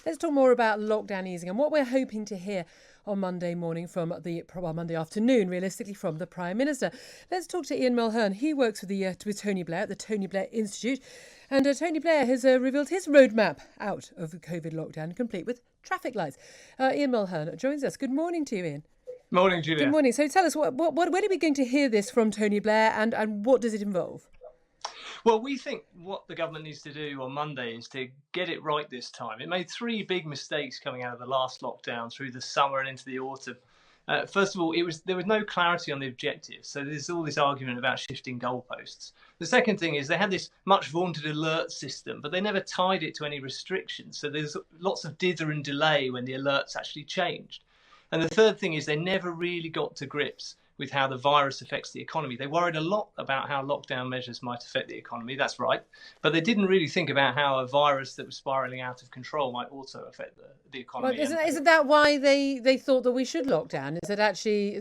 Let's talk more about lockdown easing and what we're hoping to hear on Monday morning Monday afternoon, realistically, from the Prime Minister. Let's talk to Ian Mulhern. He works with Tony Blair at the Tony Blair Institute. And Tony Blair has revealed his roadmap out of the COVID lockdown, complete with traffic lights. Ian Mulhern joins us. Good morning to you, Ian. Morning, Julia. Good morning. So tell us, when are we going to hear this from Tony Blair and what does it involve? Well, we think what the government needs to do on Monday is to get it right this time. It made three big mistakes coming out of the last lockdown through the summer and into the autumn. First of all, there was no clarity on the objectives. So there's all this argument about shifting goalposts. The second thing is they had this much vaunted alert system, but they never tied it to any restrictions. So there's lots of dither and delay when the alerts actually changed. And the third thing is they never really got to grips with how the virus affects the economy. They worried a lot about how lockdown measures might affect the economy, that's right, but they didn't really think about how a virus that was spiralling out of control might also affect the economy. Well, isn't that why they thought that we should lock down? Is that actually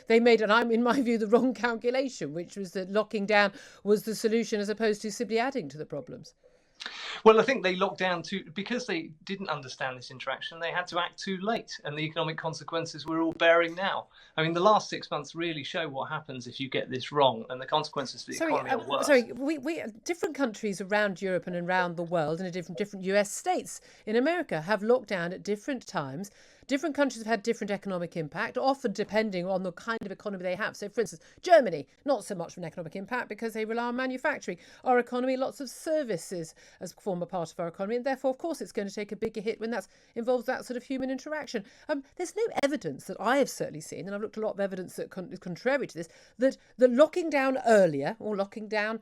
they made, in my view, the wrong calculation, which was that locking down was the solution as opposed to simply adding to the problems? Well, I think they locked down because they didn't understand this interaction. They had to act too late, and the economic consequences we're all bearing now. I mean, the last 6 months really show what happens if you get this wrong, and the consequences for the economy are worse. We different countries around Europe and around the world, and different US states in America have locked down at different times. Different countries have had different economic impact, often depending on the kind of economy they have. So, for instance, Germany, not so much of an economic impact because they rely on manufacturing. Our economy, lots of services as form a part of our economy. And therefore, of course, it's going to take a bigger hit when that involves that sort of human interaction. There's no evidence that I have certainly seen, and I've looked at a lot of evidence that is contrary to this, that locking down earlier or locking down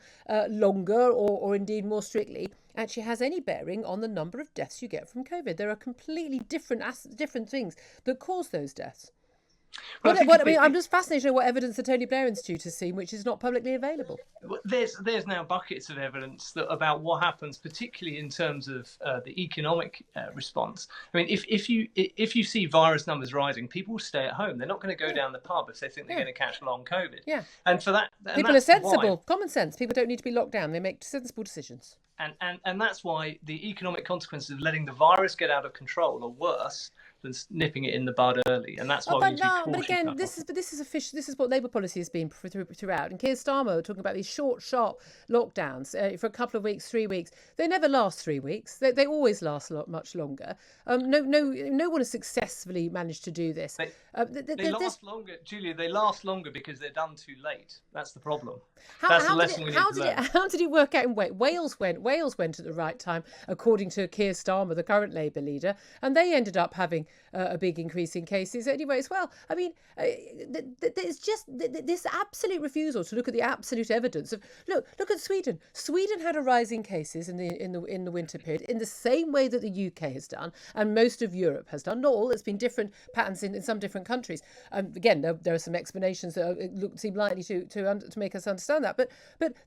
longer or indeed more strictly actually has any bearing on the number of deaths you get from COVID. There are completely different things that cause those deaths. I'm just fascinated to know what evidence the Tony Blair Institute has seen, which is not publicly available. There's now buckets of evidence about what happens, particularly in terms of the economic response. I mean, if you see virus numbers rising, people will stay at home. They're not going to go down the pub if they think they're going to catch long COVID. Yeah. And for that, people are sensible, common sense. People don't need to be locked down. They make sensible decisions. And that's why the economic consequences of letting the virus get out of control are worse than nipping it in the bud early, and that's why we need to be cautious. But again, this is what Labour policy has been throughout. And Keir Starmer talking about these short, sharp lockdowns for a couple of weeks, 3 weeks. They never last 3 weeks. They always last much longer. No one has successfully managed to do this. They last longer, Julia. They last longer because they're done too late. That's the problem. That's the lesson we need to learn. How did it work out in Wales? Wales went at the right time, according to Keir Starmer, the current Labour leader, and they ended up having a big increase in cases anyway as well. I mean, there's just this absolute refusal to look at the absolute evidence of look at Sweden. Sweden had a rise in cases in the winter period in the same way that the UK has done and most of Europe has done. Not all. It's been different patterns in some different countries. Again, there are some explanations that seem likely to make us understand that. But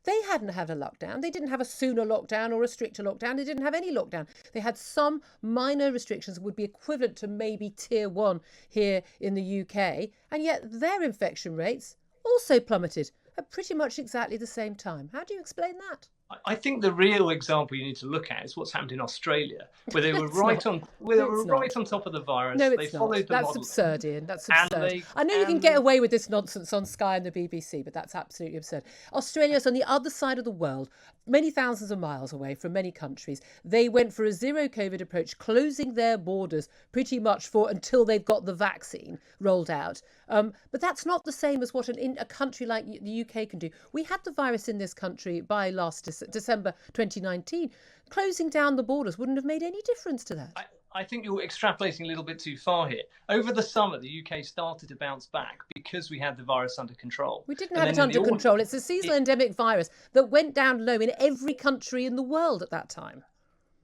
they hadn't had a lockdown. They didn't have a sooner lockdown or a stricter lockdown. They didn't have any lockdown. They had some minor restrictions that would be equivalent to maybe tier 1 here in the UK, and yet their infection rates also plummeted at pretty much exactly the same time. How do you explain that? I think the real example you need to look at is what's happened in Australia, where they were right on top of the virus. No, they it's followed not. the That's model. absurd, Ian. That's absurd. I know you can get away with this nonsense on Sky and the BBC, but that's absolutely absurd. Australia's on the other side of the world, many thousands of miles away from many countries. They went for a zero COVID approach, closing their borders pretty much until they've got the vaccine rolled out. But that's not the same as what a country like the UK can do. We had the virus in this country by last December 2019. Closing down the borders wouldn't have made any difference to that. I think you're extrapolating a little bit too far here. Over the summer, the UK started to bounce back because we had the virus under control. We didn't have it under control. It's a seasonal endemic virus that went down low in every country in the world at that time.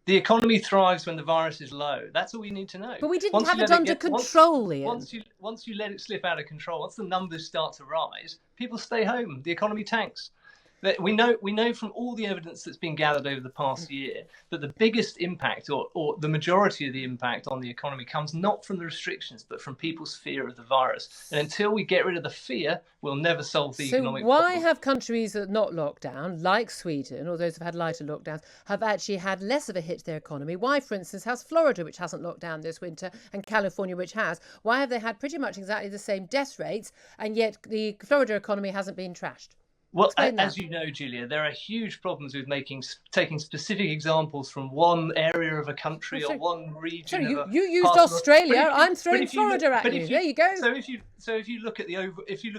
The economy thrives when the virus is low. That's all we need to know. But we didn't have it under control, Ian. Once you let it slip out of control, once the numbers start to rise, people stay home. The economy tanks. We know from all the evidence that's been gathered over the past year that the biggest impact, or the majority of the impact on the economy, comes not from the restrictions but from people's fear of the virus. And until we get rid of the fear, we'll never solve the So economic why problem. have countries that are not locked down, like Sweden, or those who've had lighter lockdowns, have actually had less of a hit to their economy? Why, for instance, has Florida, which hasn't locked down this winter, and California, which has, why have they had pretty much exactly the same death rates, and yet the Florida economy hasn't been trashed? Well, Explain that. as you know, Julia, there are huge problems with taking specific examples from one area of a country or one region Sorry, of a you used part of the. Australia. I'm throwing If you Florida at but you. if There you go. if you look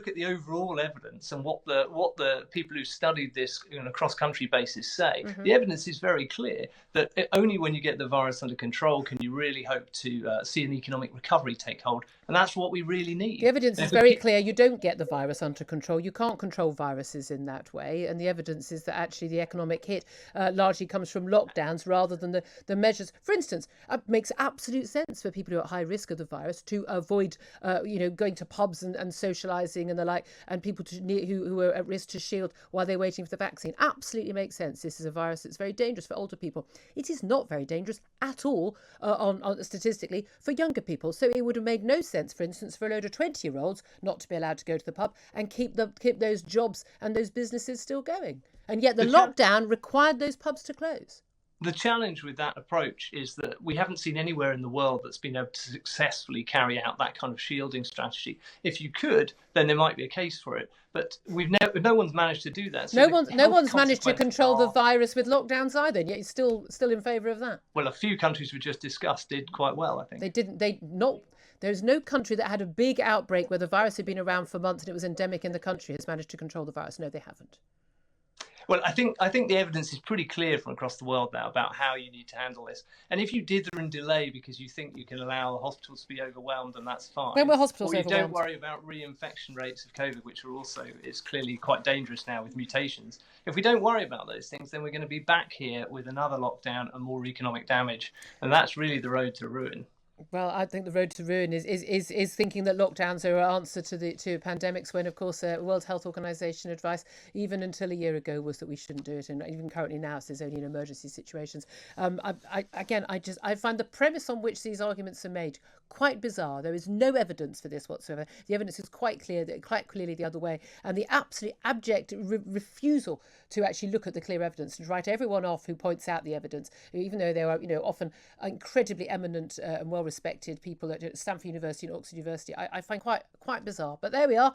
at the overall evidence and what the people who studied this on a cross-country basis say, the evidence is very clear that only when you get the virus under control can you really hope to see an economic recovery take hold, and that's what we really need. The evidence is very clear. You don't get the virus under control. You can't control viruses in that way. And the evidence is that actually the economic hit largely comes from lockdowns rather than the measures. For instance, it makes absolute sense for people who are at high risk of the virus to avoid, going to pubs and socialising and the like, and people who are at risk to shield while they're waiting for the vaccine. Absolutely makes sense. This is a virus that's very dangerous for older people. It is not very dangerous at all on statistically for younger people. So it would have made no sense, for instance, for a load of 20-year-olds not to be allowed to go to the pub and keep those jobs and those businesses still going. And yet the lockdown required those pubs to close. The challenge with that approach is that we haven't seen anywhere in the world that's been able to successfully carry out that kind of shielding strategy. If you could, then there might be a case for it. But no one's managed to do that. So no one's managed to control the virus with lockdowns either. And yet you're still in favour of that. Well, a few countries we just discussed did quite well, I think. They didn't. There's no country that had a big outbreak where the virus had been around for months and it was endemic in the country has managed to control the virus. No, they haven't. Well, I think the evidence is pretty clear from across the world now about how you need to handle this. And if you dither and delay because you think you can allow the hospitals to be overwhelmed, then that's fine. When were hospitals or you overwhelmed? Don't worry about reinfection rates of COVID, which are also is clearly quite dangerous now with mutations. If we don't worry about those things, then we're going to be back here with another lockdown and more economic damage. And that's really the road to ruin. Well, I think the road to ruin is thinking that lockdowns are an answer to pandemics, when, of course, World Health Organization advice, even until a year ago, was that we shouldn't do it, and even currently now, it says only in emergency situations. I find the premise on which these arguments are made quite bizarre. There is no evidence for this whatsoever. The evidence is quite clearly the other way, and the absolute abject refusal to actually look at the clear evidence and write everyone off who points out the evidence, even though they are, often incredibly eminent and well-respected people at Stanford University and Oxford University. I find quite bizarre. But there we are.